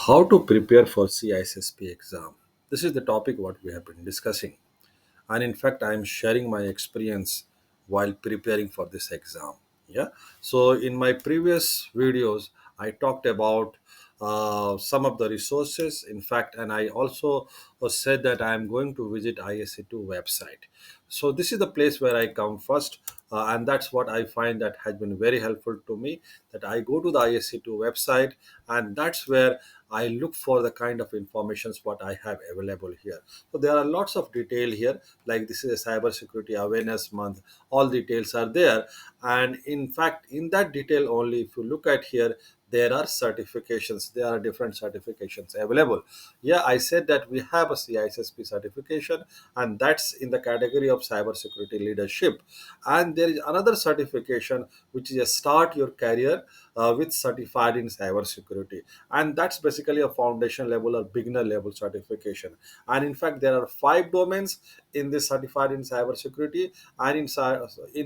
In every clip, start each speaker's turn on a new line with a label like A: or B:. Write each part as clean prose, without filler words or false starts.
A: How to prepare for CISSP exam? This is the topic what we have been discussing. And in fact, I am sharing my experience while preparing for this exam. Yeah. So in my previous videos, I talked about some of the resources. In fact, and I also said that I am going to visit ISC2 website. So this is the place where I come first, and that's what I find that has been very helpful to me. That I go to the ISC2 website, and that's where I look for the kind of informations what I have available here. So there are lots of detail here, like this is a cybersecurity awareness month. All details are there, and in fact, in that detail only, if you look at here, there are certifications. There are different certifications available. Yeah, I said that we have a CISSP certification, and that's in the category of cybersecurity leadership. And there is another certification which is a start your career with certified in cybersecurity, and that's basically a foundation level or beginner level certification. And in fact, there are 5 domains in this certified in cybersecurity, and in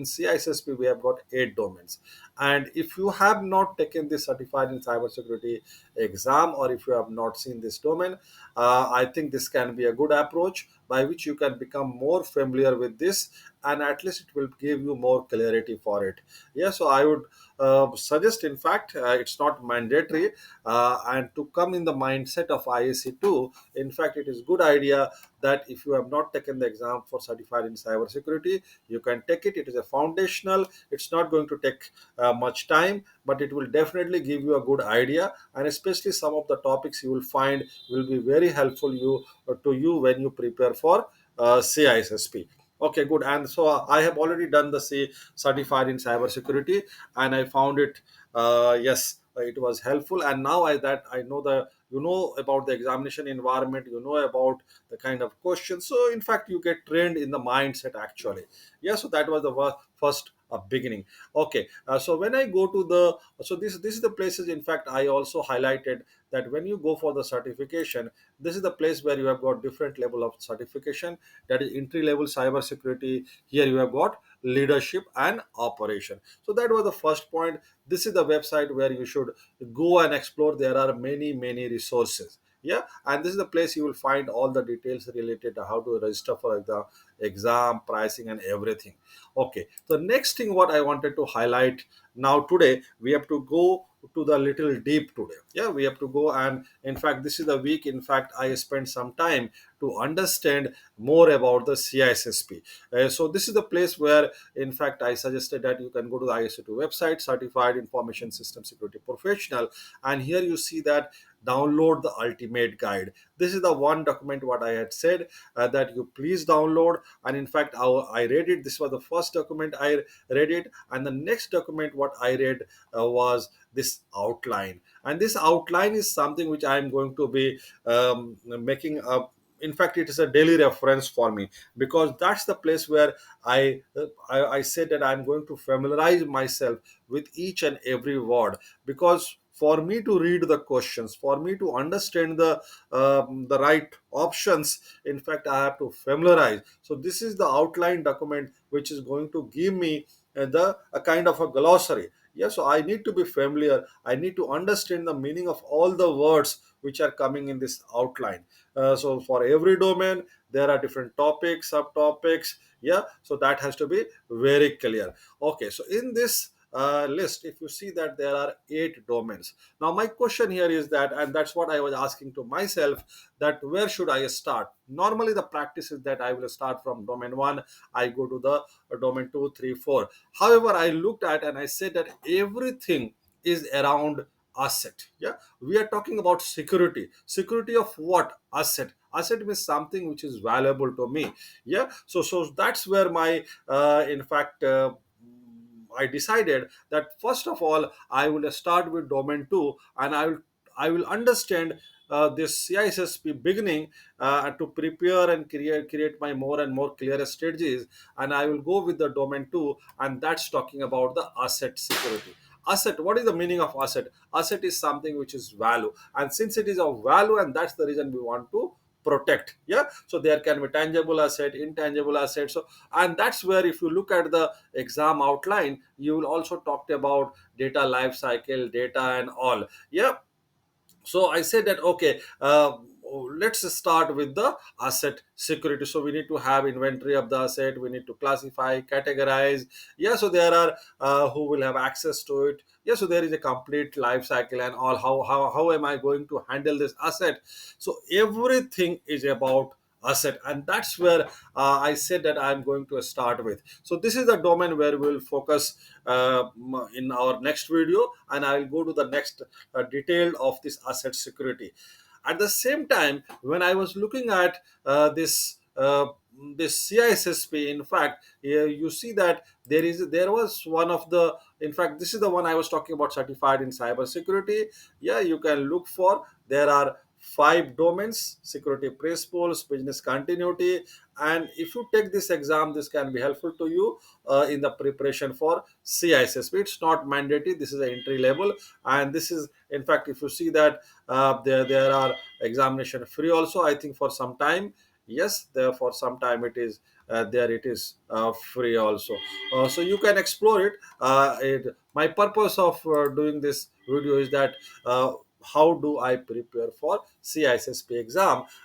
A: CISSP we have got 8 domains. And if you have not taken this certified in cybersecurity exam, or if you have not seen this domain, I think this can be a good approach by which you can become more familiar with this, and at least it will give you more clarity for it. Yeah, so I would suggest, in fact, it's not mandatory, and to come in the mindset of ISC2, in fact, it is good idea that if you have not taken the exam for certified in cybersecurity, you can take it. It is a foundational. It's not going to take much time, but it will definitely give you a good idea, and especially some of the topics you will find will be very helpful to you when you prepare for CISSP. Okay, good. And so I have already done the certified in cybersecurity, and I found it. Yes, it was helpful. And now I know the about the examination environment. You know about the kind of questions. So in fact, you get trained in the mindset actually. Yeah. So that was the first beginning. Okay. So when I go to the so this is the places. In fact, I also highlighted that when you go for the certification, this is the place where you have got different level of certification. That is entry level cybersecurity. Here you have got leadership and operation. So that was the first point. This is the website where you should go and explore. There are many resources. Yeah, and this is the place you will find all the details related to how to register for the exam, pricing, and everything. Okay, the next thing what I wanted to highlight, now today we have to go to the little deep today. Yeah, we have to go, and in fact, this is the week, in fact, I spent some time to understand more about the CISSP. So this is the place where, in fact, I suggested that you can go to the ISO2 website, Certified Information System Security Professional, and here you see that download the ultimate guide. This is the one document what I had said that you please download. And in fact, I read it. This was the first document I read it, and the next document what I read was this outline. And this outline is something which I am going to be making a, in fact, it is a daily reference for me, because that's the place where I said that I'm going to familiarize myself with each and every word, because for me to read the questions, for me to understand the right options, in fact, I have to familiarize. So this is the outline document which is going to give me the a kind of a glossary. Yeah, so I need to be familiar. I need to understand the meaning of all the words which are coming in this outline. So for every domain, there are different topics, subtopics. Yeah, so that has to be very clear. Okay, so in this list, if you see that there are 8 domains. Now, my question here is that, and that's what I was asking to myself, that where should I start? Normally, the practice is that I will start from domain one, I go to the domain two, three, four. However, I looked at and I said that everything is around asset. Yeah, we are talking about security of what? Asset means something which is valuable to me. Yeah, so that's where my in fact I decided that first of all I will start with domain 2, and I will understand this CISSP beginning to prepare and create my more and more clearer strategies, and I will go with the domain 2, and that's talking about the asset security. Asset, what is the meaning of asset? Asset is something which is value, and since it is of value, and that's the reason we want to protect. Yeah, so there can be tangible asset, intangible asset. So, and that's where if you look at the exam outline, you will also talk about data life cycle, data and all. Yeah, So I said that okay, let's start with the asset security. So we need to have inventory of the asset, we need to classify, categorize. Yeah, so there are who will have access to it. Yeah, so there is a complete life cycle and all. How am I going to handle this asset? So everything is about asset, and that's where I said that I'm going to start with. So this is the domain where we'll focus in our next video, and I'll go to the next detail of this asset security. At the same time, when I was looking at this CISSP, in fact, you see that there was one of the, in fact, this is the one I was talking about, certified in cybersecurity. Yeah, you can look for. There are five domains: security principles, business continuity, and if you take this exam, this can be helpful to you in the preparation for CISSP. It's not mandatory. This is an entry level, and this is, in fact, if you see that there are examination free also, I think, for some time. Yes, there for some time it is there, it is free also. So you can explore it. My purpose of doing this video is that how do I prepare for CISSP exam?